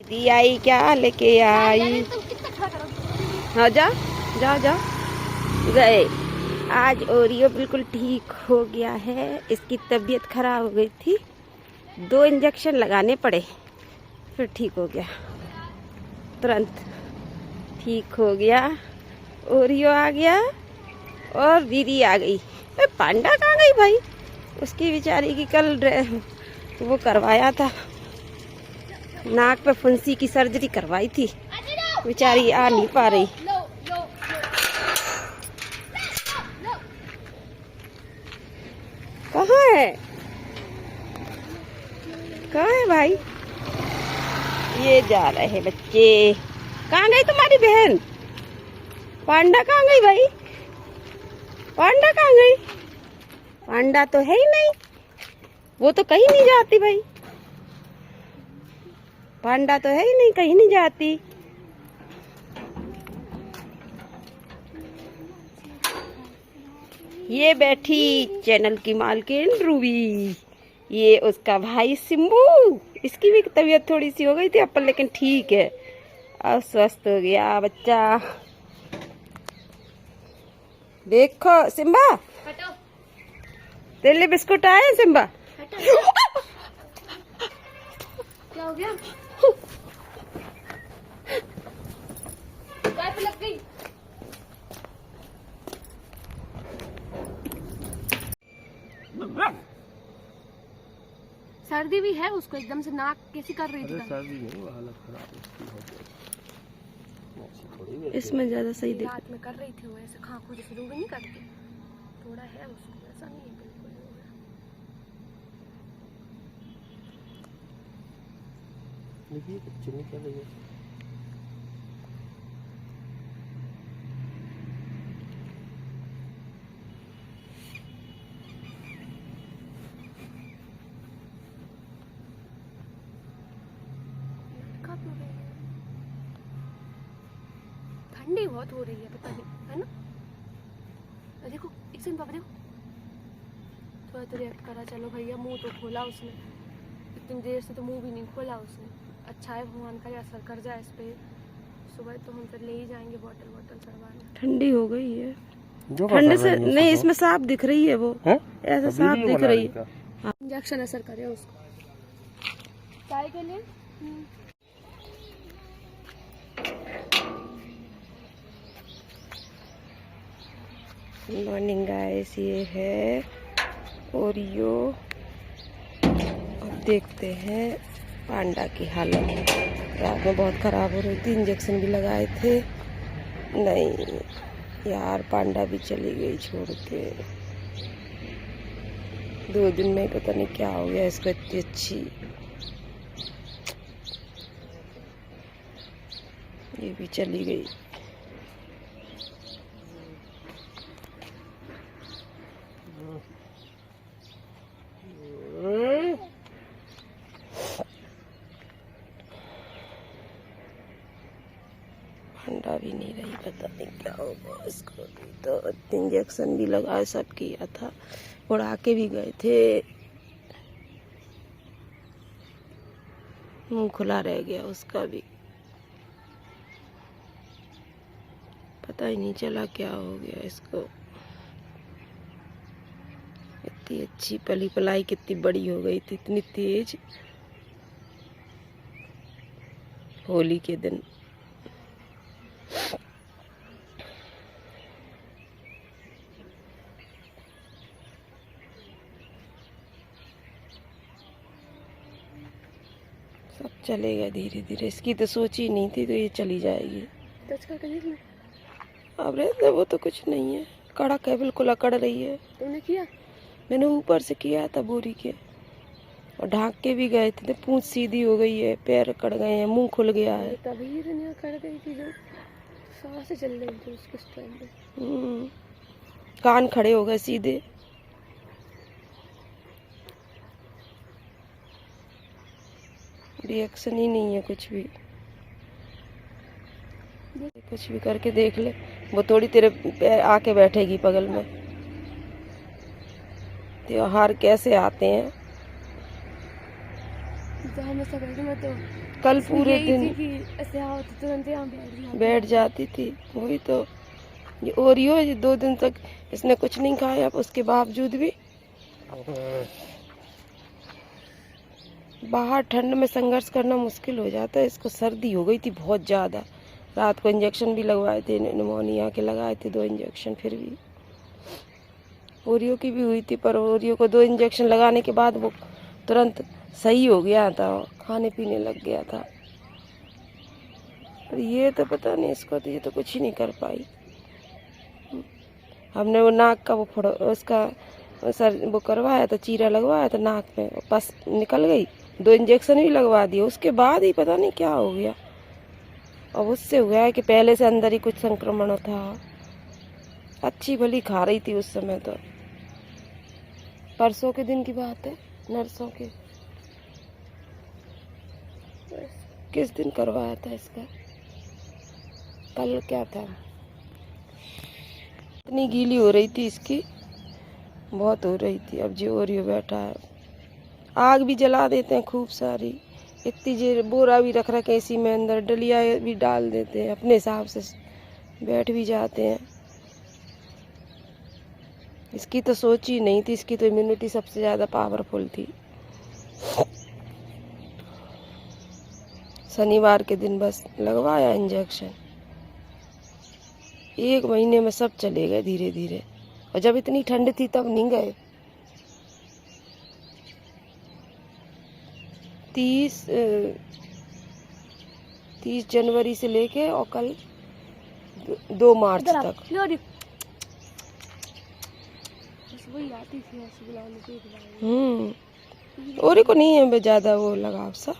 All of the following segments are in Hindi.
दीदी आई क्या लेके आई। हाँ जा जा जा गए। आज ओरियो बिल्कुल ठीक हो गया है। इसकी तबीयत खराब हो गई थी, 2 इंजेक्शन लगाने पड़े, फिर ठीक हो गया, तुरंत ठीक हो गया। ओरियो आ गया और दीदी आ गई। पांडा कहाँ गई भाई? उसकी बेचारी की कल वो करवाया था, नाक पे फुंसी की सर्जरी करवाई थी, बेचारी आ नहीं पा रही। कहाँ है, कहाँ है भाई? ये जा रहे हैं बच्चे। कहाँ गई तुम्हारी बहन? पांडा कहाँ गई भाई? पांडा कहाँ गई? पांडा तो है ही नहीं, वो तो कहीं नहीं जाती भाई। पांडा तो है ही नहीं, कहीं नहीं जाती। ये बैठी चैनल की मालकिन रूबी, ये उसका भाई सिम्बू। इसकी भी तबीयत थोड़ी सी हो गई थी अपन, लेकिन ठीक है, अब स्वस्थ हो गया बच्चा। देखो सिम्बा, तेरे लिए बिस्कुट आए सिम्बा। क्या हो गया? गाय पे लग गई। सर्दी भी है उसको, एकदम से नाक कैसी कर रही थी। सर्दी नहीं, वो हालत खराब है। इसमें ज्यादा सही देख। रात में कर रही थी वो ऐसे खांखों जैसे रूबी नहीं करती, थोड़ा है उसको, ऐसा नहीं है बिल्कुल हो गया। देखिए बच्चे ने क्या लगे। ठंडी बहुत हो रही है, पता नहीं है ना। देखो एक सेकंड पापा, देखो थोड़ा तो रिएक्ट करा। चलो भैया, मुंह तो खोला उसने, इतनी देर से तो मुंह भी नहीं खोला उसने। अच्छा है, भगवान का असर कर जाए इस पे। सुबह तो हम फिर ले ही जाएंगे बॉटल वॉटल चढ़वाने। ठंडी हो गई है, ठंड से नहीं, इसमें साफ दिख रही है वो, ऐसा साफ दिख रही है। इंजेक्शन असर करे उसको चाय के लिए। मॉर्निंग गाइस, ये है ओरियो। अब देखते हैं पांडा की हालत। रात में बहुत ख़राब हो रही थी, इंजेक्शन भी लगाए थे। नहीं यार, पांडा भी चली गई छोड़ के। 2 दिन में पता नहीं क्या हो गया इसको, इतनी अच्छी। ये भी चली गई। ठंडा भी नहीं रही, पता नहीं क्या होगा इसको। तो इंजेक्शन भी लगाए, सब किया था, उड़ा के भी गए थे, मुंह खुला रह गया उसका भी, पता ही नहीं चला क्या हो गया इसको। इतनी अच्छी पली पलाई कितनी बड़ी हो गई थी, इतनी तेज। होली के दिन सब चलेगा धीरे धीरे। इसकी तो सोची नहीं थी, तो ये चली जाएगी। अब रहते वो तो कुछ नहीं है, कड़क है, बिल्कुल अकड़ रही है। तुमने किया? मैंने ऊपर से किया था बोरी के, और ढाक के भी गए थे। पूंछ सीधी हो गई है, पैर अकड़ गए हैं, मुंह खुल गया है। तभी दुनिया कर गई थी, जो सांसें चल रही थी उसके टाइम पे। कान खड़े हो गए सीधे। रिएक्शन ही नहीं है कुछ भी। कुछ भी करके देख ले, वो थोड़ी तेरे आके बैठेगी बगल में। त्योहार कैसे आते हैं, तो हमेशा कहती मैं तो कल पूरे यही दिन थी कि ऐसे आओ तो तुरंत यहाँ बैठ जाती थी। वही तो, ये ओरियो ये 2 दिन तक इसने कुछ नहीं खाया, अब उसके बावजूद भी बाहर ठंड में संघर्ष करना मुश्किल हो जाता है। इसको सर्दी हो गई थी बहुत ज़्यादा, रात को इंजेक्शन भी लगवाए थे, निमोनिया के लगाए थे 2 इंजेक्शन। फिर भी ओरियो की भी हुई थी, पर ओरियो को 2 इंजेक्शन लगाने के बाद वो तुरंत सही हो गया था, खाने पीने लग गया था। पर ये तो पता नहीं इसको, तो ये तो कुछ ही नहीं कर पाई। हमने वो नाक का उसका सर वो करवाया था, चीरा लगवाया था नाक में, बस निकल गई। 2 इंजेक्शन भी लगवा दिए, उसके बाद ही पता नहीं क्या हो गया। और उससे हुआ है कि पहले से अंदर ही कुछ संक्रमण था। अच्छी भली खा रही थी उस समय तो, परसों के दिन की बात है, नर्सों के किस दिन करवाया था इसका, कल क्या था। इतनी गीली हो रही थी इसकी, बहुत हो रही थी। अब जो ओरियो बैठा है, आग भी जला देते हैं खूब सारी, इतनी जे बोरा भी रख रखे इसी में, अंदर डलिया भी डाल देते हैं, अपने हिसाब से बैठ भी जाते हैं। इसकी तो सोच ही नहीं थी, इसकी तो इम्यूनिटी सबसे ज़्यादा पावरफुल थी। शनिवार के दिन बस लगवाया इंजेक्शन, 1 महीने में सब चले गए धीरे धीरे। और जब इतनी ठंड थी तब नहीं गए। 30 जनवरी से लेके और कल 2 मार्च तक। वही आती थी ऐसे बुलाने के और को नहीं है ज्यादा वो लगाव सा,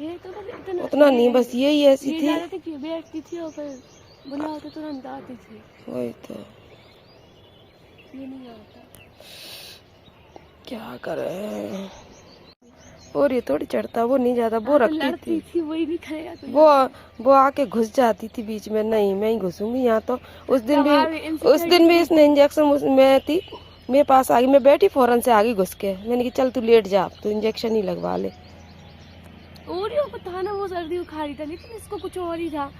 ये तो इतना उतना नहीं, बस यही ऐसी थी। कि बैठती थी और फिर बुलाओ तो तुरंत आती थी। वही तो, ये नहीं आता, क्या करे। और ये थोड़ी चढ़ता, वो नहीं ज्यादा, वो रखती थी वही नहीं खाएगा तो वो आके घुस जाती थी बीच में। नहीं मैं ही घुसूंगी यहाँ तो। उस दिन भी इसने इंजेक्शन में थी, मेरे पास आ गई, मैं बैठी फौरन से आगे घुस के, मैंने कहा चल तू लेट जा, तू इंजेक्शन ही लगवा ले। ओरियो को था ना वो सर्दी खा रही था, लेकिन इसको कुछ और ही था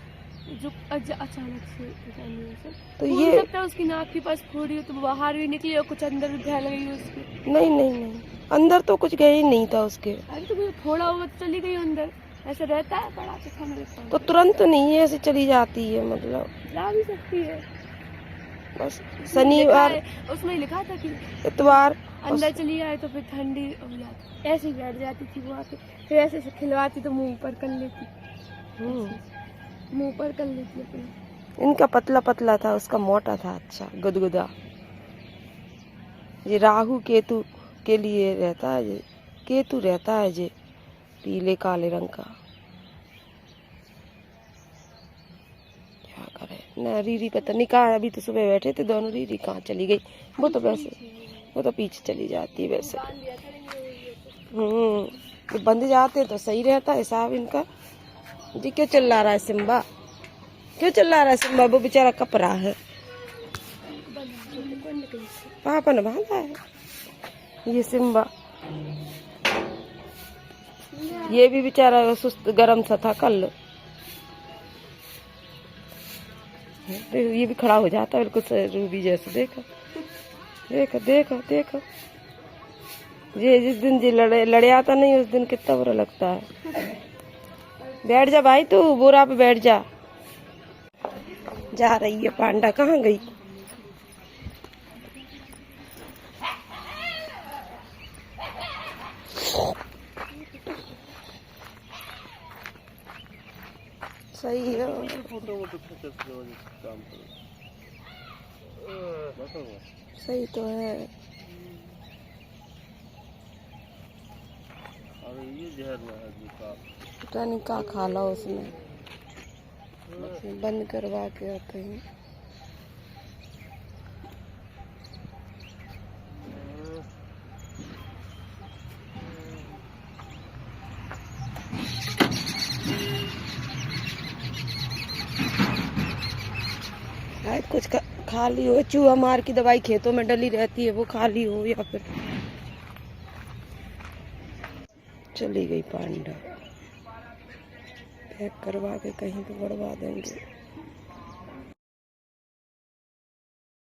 जो अचानक से तो ये लगता है उसकी नाक के पास फोड़ी हो तो बाहर भी निकली और कुछ अंदर भी फैल गई उसकी। नहीं अंदर तो कुछ गया ही नहीं था उसके। अरे तो फोड़ा हुआ तो चली गई अंदर, ऐसा रहता है बड़ा तो तुरंत तो नहीं है, ऐसे चली जाती है, मतलब जा भी सकती है। बस शनिवार उसमें लिखा था कि इतवार अंदर चली जाए तो फिर ठंडी हो जाती, ऐसे ही बैठ जाती थी वो आके, फिर ऐसे से खिलवाती तो मुंह पर कर लेती, मुंह पर कर लेती अपने। इनका पतला पतला था, उसका मोटा था, अच्छा गुदगुदा। ये राहु केतु के लिए रहता है, ये केतु रहता है ये पीले काले रंग का। क्या करे ना, रीरी पता नहीं कहाँ, अभी तो सुबह बैठे थे दोनों, रीरी कहाँ चली गई। वो तो वैसे, वो तो पीछे चली जाती है वैसे। ये बंद जाते तो सही रहता है हिसाब इनका। जी क्यों चिल्ला रहा है सिम्बा, क्यों चिल्ला रहा है सिम्बा, वो बेचारा कप रहा है। पापा ने बांधा है ये सिम्बा, ये भी बेचारा सुस्त गरम सा था कल। ये भी खड़ा हो जाता है बिल्कुल रूबी जैसे। देखो देखो देखो देखो, ये जिस दिन जी लड़े आता नहीं उस दिन कितना बुरा लगता है। बैठ जा भाई, तू बोरा पे बैठ जा। जा रही है पांडा, कहाँ गई? सही है, सही तो है। पता नहीं क्या खा ला उसने, बंद करवा के आते हैं। कुछ खाली हो, चूहा मार की दवाई खेतों में डली रहती है, वो खाली हो, या फिर चली गई पांडा। पैक करवा के कहीं पे बढ़वा देंगे।